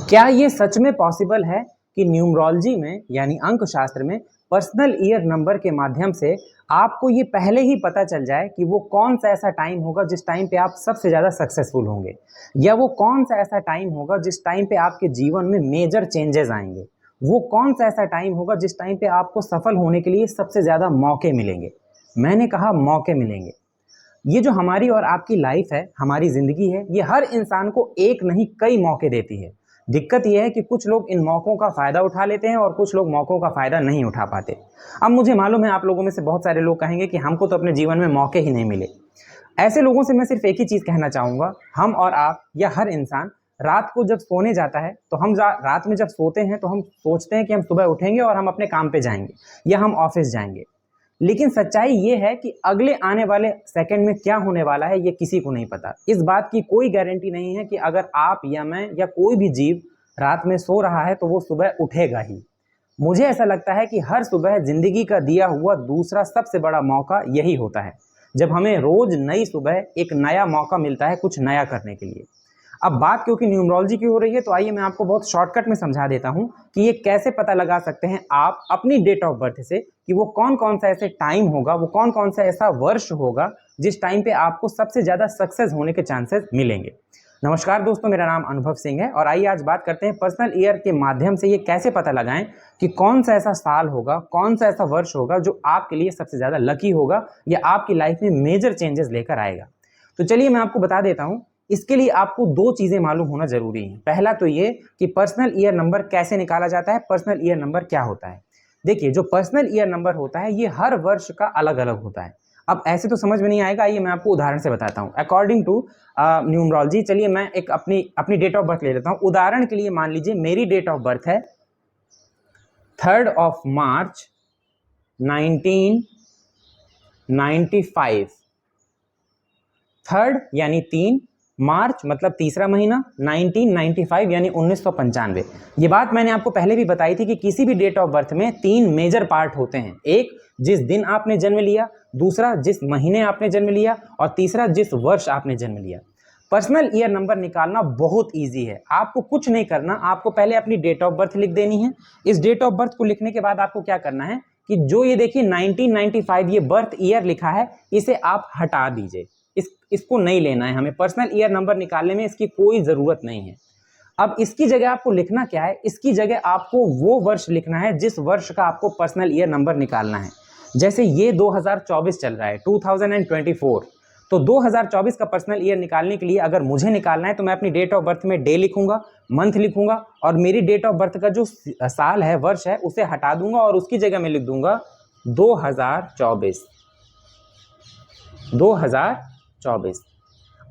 क्या ये सच में पॉसिबल है कि न्यूमरोलॉजी में यानी अंक शास्त्र में पर्सनल ईयर नंबर के माध्यम से आपको ये पहले ही पता चल जाए कि वो कौन सा ऐसा टाइम होगा जिस टाइम पे आप सबसे ज़्यादा सक्सेसफुल होंगे, या वो कौन सा ऐसा टाइम होगा जिस टाइम पे आपके जीवन में मेजर चेंजेस आएंगे, वो कौन सा ऐसा टाइम होगा जिस टाइम पे आपको सफल होने के लिए सबसे ज़्यादा मौके मिलेंगे। मैंने कहा मौके मिलेंगे। ये जो हमारी और आपकी लाइफ है, हमारी ज़िंदगी है, ये हर इंसान को एक नहीं कई मौके देती है। दिक्कत ये है कि कुछ लोग इन मौक़ों का फ़ायदा उठा लेते हैं और कुछ लोग मौक़ों का फ़ायदा नहीं उठा पाते। अब मुझे मालूम है आप लोगों में से बहुत सारे लोग कहेंगे कि हमको तो अपने जीवन में मौके ही नहीं मिले। ऐसे लोगों से मैं सिर्फ एक ही चीज़ कहना चाहूँगा, हम और आप या हर इंसान रात को जब सोने जाता है तो हम रात में जब सोते हैं तो हम सोचते हैं कि हम सुबह उठेंगे और हम अपने काम पे जाएंगे या हम ऑफिस जाएंगे। लेकिन सच्चाई ये है कि अगले आने वाले सेकंड में क्या होने वाला है ये किसी को नहीं पता। इस बात की कोई गारंटी नहीं है कि अगर आप या मैं या कोई भी जीव रात में सो रहा है तो वो सुबह उठेगा ही। मुझे ऐसा लगता है कि हर सुबह जिंदगी का दिया हुआ दूसरा सबसे बड़ा मौका यही होता है, जब हमें रोज नई सुबह एक नया मौका मिलता है कुछ नया करने के लिए। अब बात क्योंकि न्यूमरोलॉजी की हो रही है तो आइए मैं आपको बहुत शॉर्टकट में समझा देता हूं कि ये कैसे पता लगा सकते हैं आप अपनी डेट ऑफ बर्थ से कि वो कौन कौन सा ऐसे टाइम होगा, वो कौन कौन सा ऐसा वर्ष होगा जिस टाइम पे आपको सबसे ज़्यादा सक्सेस होने के चांसेस मिलेंगे। नमस्कार दोस्तों, मेरा नाम अनुभव सिंह है और आइए आज बात करते हैं पर्सनल ईयर के माध्यम से ये कैसे पता लगाएं कि कौन सा ऐसा साल होगा, कौन सा ऐसा वर्ष होगा जो आपके लिए सबसे ज़्यादा लकी होगा या आपकी लाइफ में मेजर चेंजेस लेकर आएगा। तो चलिए मैं आपको बता देता हूँ। इसके लिए आपको दो चीज़ें मालूम होना जरूरी है। पहला तो ये कि पर्सनल ईयर नंबर कैसे निकाला जाता है, पर्सनल ईयर नंबर क्या होता है। देखिए, जो पर्सनल ईयर नंबर होता है ये हर वर्ष का अलग अलग होता है। अब ऐसे तो समझ में नहीं आएगा, आइए मैं आपको उदाहरण से बताता हूँ। अकॉर्डिंग टू न्यूमरोलॉजी, चलिए मैं एक अपनी डेट ऑफ बर्थ ले लेता हूँ। उदाहरण के लिए मान लीजिए मेरी डेट ऑफ बर्थ है 3 मार्च 1995। थर्ड यानी 3, मार्च मतलब तीसरा महीना, 1995 यानी 1995। ये बात मैंने आपको पहले भी बताई थी कि किसी भी डेट ऑफ बर्थ में 3 मेजर पार्ट होते हैं। एक, जिस दिन आपने जन्म लिया, दूसरा जिस महीने आपने जन्म लिया, और तीसरा जिस वर्ष आपने जन्म लिया। पर्सनल ईयर नंबर निकालना बहुत इजी है। आपको कुछ नहीं करना, आपको पहले अपनी डेट ऑफ बर्थ लिख देनी है। इस डेट ऑफ बर्थ को लिखने के बाद आपको क्या करना है कि जो ये देखिए 1995 ये बर्थ ईयर लिखा है, इसे आप हटा दीजिए। इसको नहीं लेना है हमें। पर्सनल ईयर नंबर निकालने में इसकी कोई ज़रूरत नहीं है। अब इसकी जगह आपको लिखना क्या है, इसकी जगह आपको वो वर्ष लिखना है जिस वर्ष का आपको पर्सनल ईयर नंबर निकालना है। जैसे ये 2024 चल रहा है, 2024, तो 2024 का पर्सनल ईयर निकालने के लिए अगर मुझे निकालना है तो मैं अपनी डेट ऑफ बर्थ में डे लिखूंगा, मंथ लिखूंगा, और मेरी डेट ऑफ बर्थ का जो साल है, वर्ष है, उसे हटा दूंगा और उसकी जगह मैं लिख दूंगा 2024।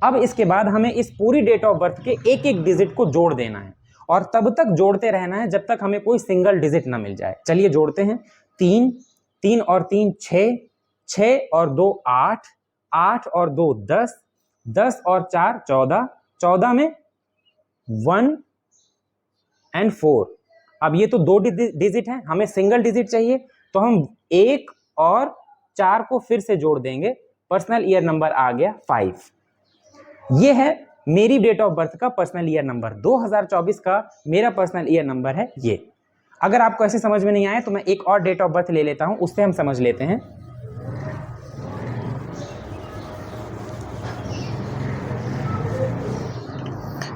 अब इसके बाद हमें इस पूरी डेट ऑफ बर्थ के एक एक डिजिट को जोड़ देना है और तब तक जोड़ते रहना है जब तक हमें कोई सिंगल डिजिट ना मिल जाए। चलिए जोड़ते हैं। 3, 3 और 3 6, 6 और 2 8, 8 और 2 10, 10 और 4 14, 14 में 1 and 4। अब ये तो 2 डिजिट है, हमें सिंगल डिजिट चाहिए, तो हम 1 और 4 को फिर से जोड़ देंगे। पर्सनल ईयर नंबर आ गया 5। ये है मेरी डेट ऑफ बर्थ का पर्सनल ईयर नंबर। 2024 का मेरा पर्सनल ईयर नंबर है ये। अगर आपको ऐसे समझ में नहीं आया तो मैं एक और डेट ऑफ बर्थ ले लेता हूं, उससे हम समझ लेते हैं।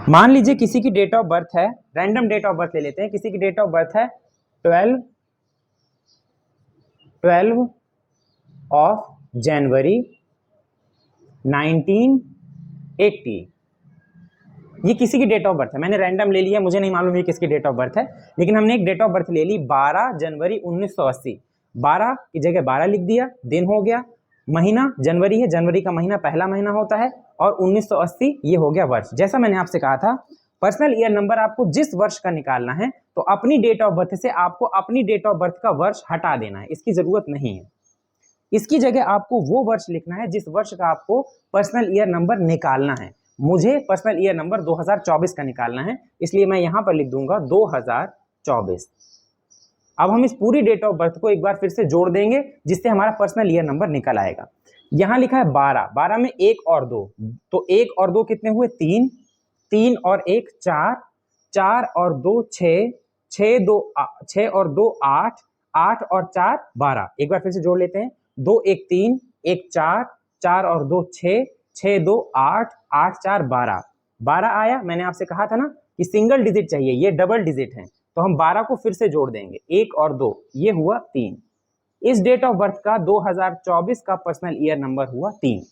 मान लीजिए किसी की डेट ऑफ बर्थ है, रैंडम डेट ऑफ बर्थ ले लेते हैं, किसी की डेट ऑफ बर्थ है 12 ऑफ जनवरी 1980। ये किसी की डेट ऑफ बर्थ है, मैंने रैंडम ले लिया, मुझे नहीं मालूम ये किसकी डेट ऑफ बर्थ है, लेकिन हमने एक डेट ऑफ बर्थ ले ली 12 जनवरी 1980। 12 की जगह 12 लिख दिया, दिन हो गया। महीना जनवरी है, जनवरी का महीना पहला महीना होता है, और 1980 ये हो गया वर्ष। जैसा मैंने आपसे कहा था, पर्सनल ईयर नंबर आपको जिस वर्ष का निकालना है तो अपनी डेट ऑफ बर्थ से आपको अपनी डेट ऑफ बर्थ का वर्ष हटा देना है, इसकी जरूरत नहीं है। इसकी जगह आपको वो वर्ष लिखना है जिस वर्ष का आपको पर्सनल ईयर नंबर निकालना है। मुझे पर्सनल ईयर नंबर 2024 का निकालना है, इसलिए मैं यहां पर लिख दूंगा 2024। अब हम इस पूरी डेट ऑफ बर्थ को एक बार फिर से जोड़ देंगे जिससे हमारा पर्सनल ईयर नंबर निकल आएगा। यहां लिखा है 12, 12 में 1 और 2, तो 1 और 2 कितने हुए 3, 3 और 1 4, 4 और 2 6, 6 और 2 8, 8 और 4 12। एक बार फिर से जोड़ लेते हैं, 2 1 3, 1 4, 4 और 2 6, 6 2 8, 8 4 12, 12 आया। मैंने आपसे कहा था ना कि सिंगल डिजिट चाहिए, ये डबल डिजिट है, तो हम 12 को फिर से जोड़ देंगे, 1 और 2, ये हुआ 3। इस डेट ऑफ बर्थ का 2024 का पर्सनल ईयर नंबर हुआ 3।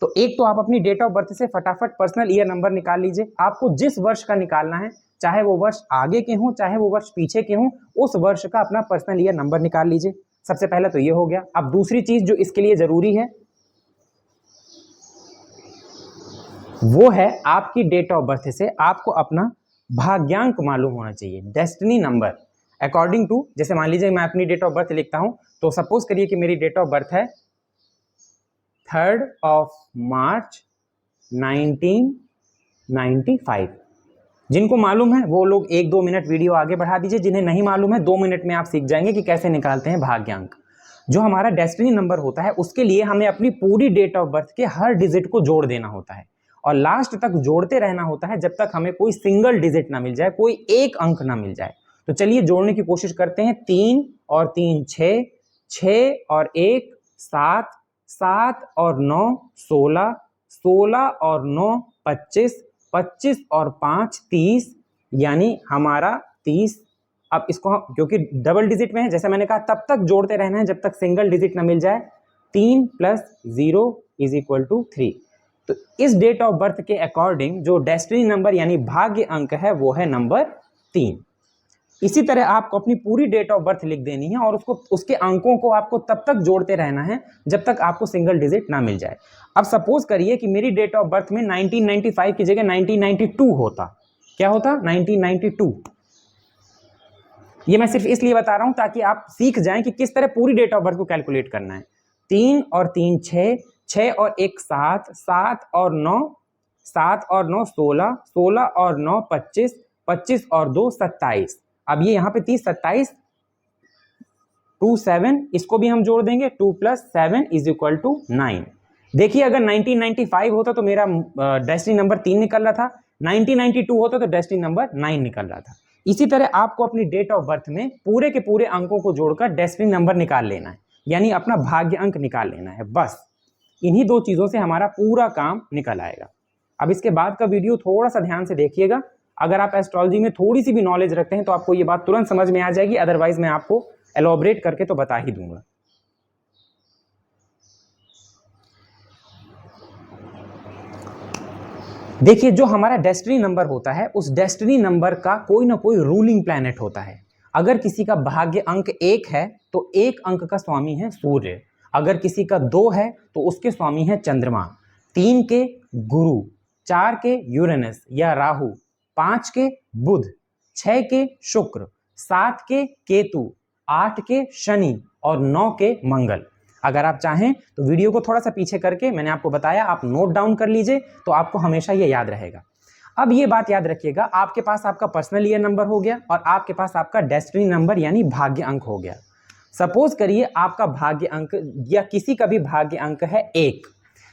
तो एक तो आप अपनी डेट ऑफ बर्थ से फटाफट पर्सनल ईयर नंबर निकाल लीजिए। आपको जिस वर्ष का निकालना है, चाहे वो वर्ष आगे के हों चाहे वो वर्ष पीछे के हों, उस वर्ष का अपना पर्सनल ईयर नंबर निकाल लीजिए। सबसे पहले तो ये हो गया। अब दूसरी चीज जो इसके लिए जरूरी है वो है आपकी डेट ऑफ बर्थ से आपको अपना भाग्यांक मालूम होना चाहिए, डेस्टिनी नंबर। अकॉर्डिंग टू, जैसे मान लीजिए मैं अपनी डेट ऑफ बर्थ लिखता हूं, तो सपोज करिए कि मेरी डेट ऑफ बर्थ है 3 मार्च 1995। जिनको मालूम है वो लोग 1-2 मिनट वीडियो आगे बढ़ा दीजिए, जिन्हें नहीं मालूम है 2 मिनट में आप सीख जाएंगे कि कैसे निकालते हैं भाग्यांक। जो हमारा डेस्टिनी नंबर होता है उसके लिए हमें अपनी पूरी डेट ऑफ बर्थ के हर डिजिट को जोड़ देना होता है और लास्ट तक जोड़ते रहना होता है जब तक हमें कोई सिंगल डिजिट ना मिल जाए, कोई एक अंक ना मिल जाए। तो चलिए जोड़ने की कोशिश करते हैं। 3 और 3 6, 6 और 1 7, 7 और 9 16, 16 और 9 25, 25 और 5 30, यानी हमारा 30। अब इसको हम, क्योंकि डबल डिजिट में है, जैसे मैंने कहा तब तक जोड़ते रहना है जब तक सिंगल डिजिट ना मिल जाए। 3 + 0 = 3। तो इस डेट ऑफ बर्थ के अकॉर्डिंग जो डेस्टिनी नंबर यानी भाग्य अंक है वो है नंबर 3। इसी तरह आपको अपनी पूरी डेट ऑफ बर्थ लिख देनी है और उसके अंकों को आपको तब तक जोड़ते रहना है जब तक आपको सिंगल डिजिट ना मिल जाए। अब सपोज करिए कि मेरी डेट ऑफ बर्थ में 1995 की जगह 1992 होता। क्या होता? 1992। ये मैं सिर्फ इसलिए बता रहा हूं ताकि आप सीख जाएं कि किस तरह पूरी डेट ऑफ बर्थ को कैलकुलेट करना है। 3 और 3 6, 6 और 1 7, 7 और 9 7 और 9 16, 16 और 9 25, 25 और 2 27। अब ये यहाँ पे 30 27 2 7, इसको भी हम जोड़ देंगे। 2 + 7 = 9। देखिए अगर 1995 होता तो मेरा डेस्टिनी नंबर 3 निकल रहा था, 1992 होता तो डेस्टिनी नंबर 9 निकल रहा था। इसी तरह आपको अपनी डेट ऑफ बर्थ में पूरे के पूरे अंकों को जोड़कर डेस्टिनी नंबर निकाल लेना है, यानी अपना भाग्य अंक निकाल लेना है। बस इन्हीं 2 चीजों से हमारा पूरा काम निकल आएगा। अब इसके बाद का वीडियो थोड़ा सा ध्यान से देखिएगा। अगर आप एस्ट्रोलॉजी में थोड़ी सी भी नॉलेज रखते हैं तो आपको ये बात तुरंत समझ में आ जाएगी, अदरवाइज मैं आपको एलोबरेट करके तो बता ही दूंगा। देखिए जो हमारा डेस्टिनी नंबर होता है उस डेस्टिनी नंबर का कोई ना कोई रूलिंग प्लैनेट होता है। अगर किसी का भाग्य अंक 1 है तो 1 अंक का स्वामी है सूर्य, अगर किसी का 2 है तो उसके स्वामी है चंद्रमा, 3 के गुरु, 4 के यूरेनस या राहु, 5 के बुध, 6 के शुक्र, 7 के केतु, 8 के शनि और 9 के मंगल। अगर आप चाहें तो वीडियो को थोड़ा सा पीछे करके मैंने आपको बताया, आप नोट डाउन कर लीजिए तो आपको हमेशा ये याद रहेगा। अब ये बात याद रखिएगा, आपके पास आपका पर्सनल ईयर नंबर हो गया और आपके पास आपका डेस्टिनी नंबर यानी भाग्य अंक हो गया। सपोज करिए आपका भाग्य अंक या किसी का भी भाग्य अंक है 1।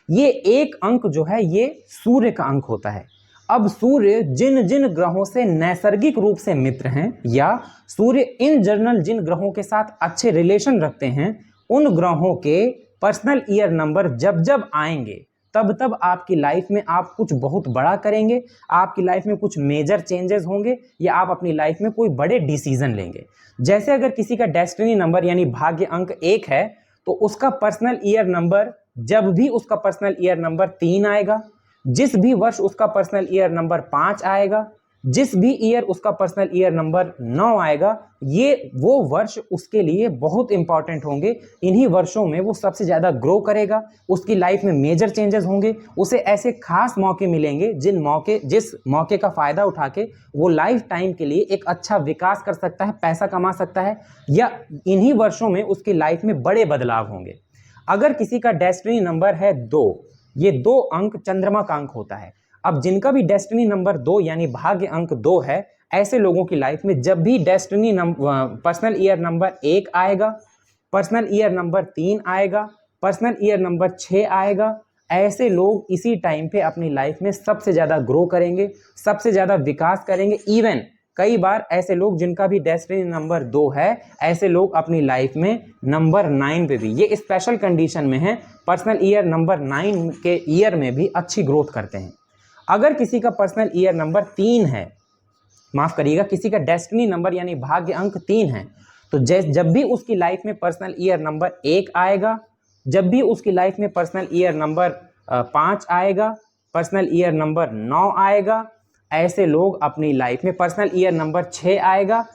ये 1 अंक जो है ये सूर्य का अंक होता है। अब सूर्य जिन जिन ग्रहों से नैसर्गिक रूप से मित्र हैं या सूर्य इन जनरल जिन ग्रहों के साथ अच्छे रिलेशन रखते हैं, उन ग्रहों के पर्सनल ईयर नंबर जब जब आएंगे तब तब आपकी लाइफ में आप कुछ बहुत बड़ा करेंगे, आपकी लाइफ में कुछ मेजर चेंजेस होंगे या आप अपनी लाइफ में कोई बड़े डिसीजन लेंगे। जैसे अगर किसी का डेस्टिनी नंबर यानी भाग्य अंक 1 है तो उसका पर्सनल ईयर नंबर, जब भी उसका पर्सनल ईयर नंबर 3 आएगा, जिस भी वर्ष उसका पर्सनल ईयर नंबर 5 आएगा, जिस भी ईयर उसका पर्सनल ईयर नंबर 9 आएगा, ये वो वर्ष उसके लिए बहुत इंपॉर्टेंट होंगे। इन्हीं वर्षों में वो सबसे ज़्यादा ग्रो करेगा, उसकी लाइफ में मेजर चेंजेस होंगे, उसे ऐसे खास मौके मिलेंगे जिस मौके का फ़ायदा उठा के वो लाइफ टाइम के लिए एक अच्छा विकास कर सकता है, पैसा कमा सकता है, या इन्हीं वर्षों में उसकी लाइफ में बड़े बदलाव होंगे। अगर किसी का डेस्टिनी नंबर है 2, ये 2 अंक चंद्रमा का अंक होता है। अब जिनका भी डेस्टिनी नंबर 2 यानी भाग्य अंक 2 है, ऐसे लोगों की लाइफ में जब भी डेस्टिनी पर्सनल ईयर नंबर 1 आएगा, पर्सनल ईयर नंबर 3 आएगा, पर्सनल ईयर नंबर 6 आएगा, ऐसे लोग इसी टाइम पे अपनी लाइफ में सबसे ज़्यादा ग्रो करेंगे, सबसे ज़्यादा विकास करेंगे। इवन कई बार ऐसे लोग जिनका भी डेस्टिनी नंबर 2 है, ऐसे लोग अपनी लाइफ में नंबर 9 पे भी, ये स्पेशल कंडीशन में है, पर्सनल ईयर नंबर 9 के ईयर में भी अच्छी ग्रोथ करते हैं। अगर किसी का पर्सनल ईयर नंबर 3 है, माफ करिएगा, किसी का डेस्टिनी नंबर यानी भाग्य अंक 3 है, तो जब भी उसकी लाइफ में पर्सनल ईयर नंबर 1 आएगा, जब भी उसकी लाइफ में पर्सनल ईयर नंबर 5 आएगा, पर्सनल ईयर नंबर 9 आएगा, ऐसे लोग अपनी लाइफ में पर्सनल ईयर नंबर 6 आएगा,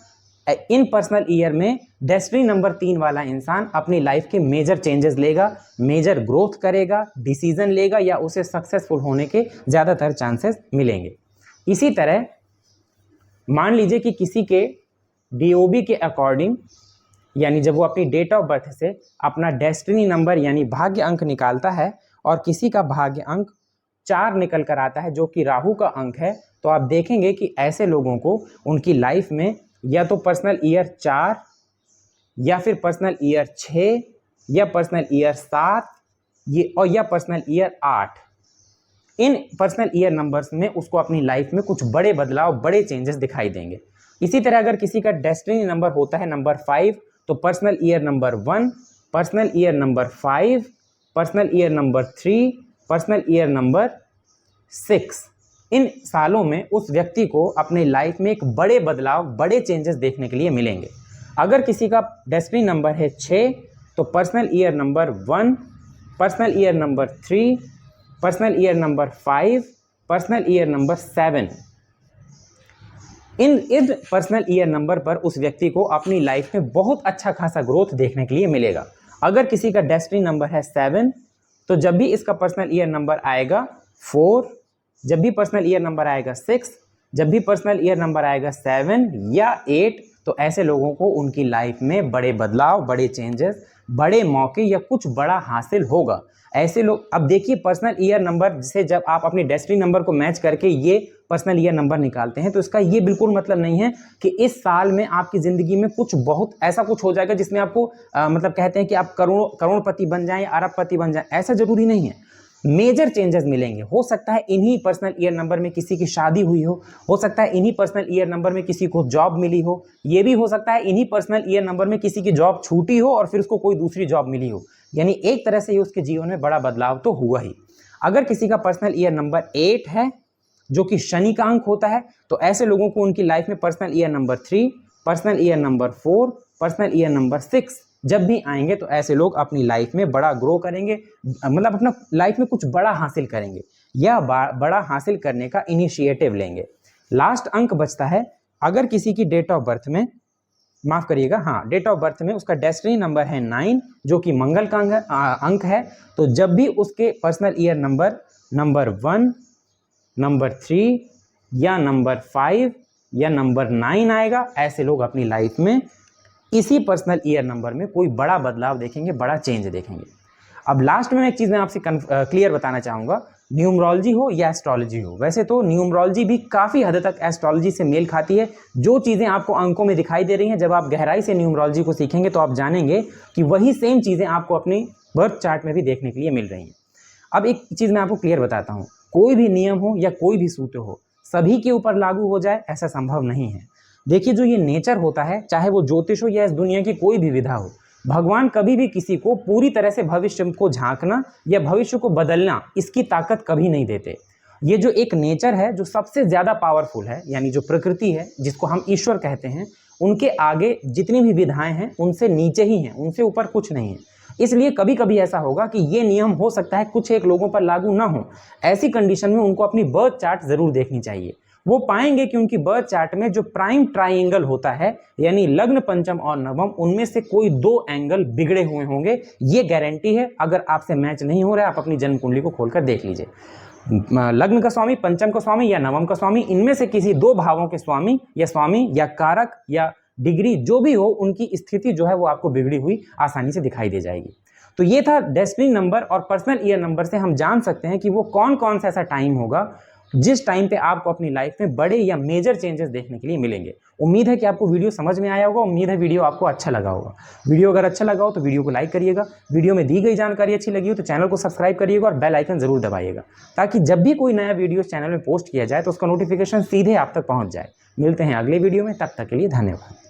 इन पर्सनल ईयर में डेस्टिनी नंबर 3 वाला इंसान अपनी लाइफ के मेजर चेंजेस लेगा, मेजर ग्रोथ करेगा, डिसीजन लेगा या उसे सक्सेसफुल होने के ज़्यादातर चांसेस मिलेंगे। इसी तरह मान लीजिए कि किसी के DOB के अकॉर्डिंग, यानी जब वो अपनी डेट ऑफ बर्थ से अपना डेस्टिनी नंबर यानी भाग्य अंक निकालता है और किसी का भाग्य अंक 4 निकल कर आता है जो कि राहु का अंक है, तो आप देखेंगे कि ऐसे लोगों को उनकी लाइफ में या तो पर्सनल ईयर 4 या फिर पर्सनल ईयर 6 या पर्सनल ईयर 7 या पर्सनल ईयर 8, इन पर्सनल ईयर नंबर्स में उसको अपनी लाइफ में कुछ बड़े बदलाव, बड़े चेंजेस दिखाई देंगे। इसी तरह अगर किसी का डेस्टिनी नंबर होता है नंबर 5, तो personal year number 1, personal year number 5, personal year number 3, personal year number 6, इन सालों में उस व्यक्ति को अपने लाइफ में एक बड़े बदलाव, बड़े चेंजेस देखने के लिए मिलेंगे। अगर किसी का डेस्टिनी नंबर है 6, तो personal year number 1, personal year number 3, personal year number 5, personal year number 7, इन पर्सनल ईयर नंबर पर उस व्यक्ति को अपनी लाइफ में बहुत अच्छा खासा ग्रोथ देखने के लिए मिलेगा। अगर किसी का डेस्टिनी नंबर है 7, तो जब भी इसका पर्सनल ईयर नंबर आएगा 4, जब भी पर्सनल ईयर नंबर आएगा 6, जब भी पर्सनल ईयर नंबर आएगा 7 या 8, तो ऐसे लोगों को उनकी लाइफ में बड़े बदलाव, बड़े चेंजेस, बड़े मौके या कुछ बड़ा हासिल होगा। ऐसे लोग, अब देखिए पर्सनल ईयर नंबर से जब आप अपनी डेस्टिनी नंबर को मैच करके ये पर्सनल ईयर नंबर निकालते हैं, तो इसका ये बिल्कुल मतलब नहीं है कि इस साल में आपकी ज़िंदगी में कुछ बहुत ऐसा कुछ हो जाएगा जिसमें आपको मतलब कहते हैं कि आप करोड़पति बन जाएं या अरबपति बन जाएं, ऐसा ज़रूरी नहीं है। मेजर चेंजेस मिलेंगे। हो सकता है इन्हीं पर्सनल ईयर नंबर में किसी की शादी हुई हो सकता है इन्हीं पर्सनल ईयर नंबर में किसी को जॉब मिली हो, ये भी हो सकता है इन्हीं पर्सनल ईयर नंबर में किसी की जॉब छूटी हो और फिर उसको कोई दूसरी जॉब मिली हो। यानी एक तरह से ही उसके जीवन में बड़ा बदलाव तो हुआ ही। अगर किसी का पर्सनल ईयर नंबर 8 है जो कि शनि का अंक होता है, तो ऐसे लोगों को उनकी लाइफ में personal year number 3, personal year number 4, personal year number 6 जब भी आएंगे, तो ऐसे लोग अपनी लाइफ में बड़ा ग्रो करेंगे, मतलब अपना लाइफ में कुछ बड़ा हासिल करेंगे या बड़ा हासिल करने का इनिशिएटिव लेंगे। लास्ट अंक बचता है, अगर किसी की डेट ऑफ बर्थ में, माफ करिएगा, हाँ, डेट ऑफ बर्थ में उसका डेस्टिनी नंबर है 9 जो कि मंगल का अंक है, तो जब भी उसके पर्सनल ईयर नंबर 1, नंबर 3 या नंबर 5 या नंबर 9 आएगा, ऐसे लोग अपनी लाइफ में इसी पर्सनल ईयर नंबर में कोई बड़ा बदलाव देखेंगे, बड़ा चेंज देखेंगे। अब लास्ट में एक चीज़ मैं आपसे क्लियर बताना चाहूँगा, न्यूमरोलॉजी हो या एस्ट्रोलॉजी हो, वैसे तो न्यूमरोलॉजी भी काफ़ी हद तक एस्ट्रोलॉजी से मेल खाती है। जो चीज़ें आपको अंकों में दिखाई दे रही हैं, जब आप गहराई से न्यूमरोलॉजी को सीखेंगे तो आप जानेंगे कि वही सेम चीज़ें आपको अपनी बर्थ चार्ट में भी देखने के लिए मिल रही हैं। अब एक चीज़ मैं आपको क्लियर बताता हूँ, कोई भी नियम हो या कोई भी सूत्र हो सभी के ऊपर लागू हो जाए ऐसा संभव नहीं है। देखिए, जो ये नेचर होता है, चाहे वो ज्योतिष हो या इस दुनिया की कोई भी विधा हो, भगवान कभी भी किसी को पूरी तरह से भविष्य को झांकना या भविष्य को बदलना, इसकी ताकत कभी नहीं देते। ये जो एक नेचर है जो सबसे ज़्यादा पावरफुल है, यानी जो प्रकृति है जिसको हम ईश्वर कहते हैं, उनके आगे जितनी भी विधाएं हैं उनसे नीचे ही हैं, उनसे ऊपर कुछ नहीं है। इसलिए कभी कभी ऐसा होगा कि ये नियम हो सकता है कुछ एक लोगों पर लागू ना हो। ऐसी कंडीशन में उनको अपनी बर्थ चार्ट ज़रूर देखनी चाहिए। वो पाएंगे कि उनकी बर्थ चार्ट में जो प्राइम ट्राइंगल होता है, यानी लग्न, पंचम और नवम, उनमें से कोई 2 एंगल बिगड़े हुए होंगे। ये गारंटी है। अगर आपसे मैच नहीं हो रहा है, आप अपनी जन्म कुंडली को खोलकर देख लीजिए। लग्न का स्वामी, पंचम का स्वामी या नवम का स्वामी, इनमें से किसी 2 भावों के स्वामी या कारक या डिग्री जो भी हो, उनकी स्थिति जो है वो आपको बिगड़ी हुई आसानी से दिखाई दे जाएगी। तो ये था डेस्टिनी नंबर और पर्सनल ईयर नंबर से हम जान सकते हैं कि वो कौन कौन सा ऐसा टाइम होगा, जिस टाइम पे आपको अपनी लाइफ में बड़े या मेजर चेंजेस देखने के लिए मिलेंगे। उम्मीद है कि आपको वीडियो समझ में आया होगा, उम्मीद है वीडियो आपको अच्छा लगा होगा। वीडियो अगर अच्छा लगा हो तो वीडियो को लाइक करिएगा, वीडियो में दी गई जानकारी अच्छी लगी हो तो चैनल को सब्सक्राइब करिएगा और बेल आइकन जरूर दबाइएगा, ताकि जब भी कोई नया वीडियो चैनल में पोस्ट किया जाए तो उसका नोटिफिकेशन सीधे आप तक पहुंच जाए। मिलते हैं अगले वीडियो में, तब तक के लिए धन्यवाद।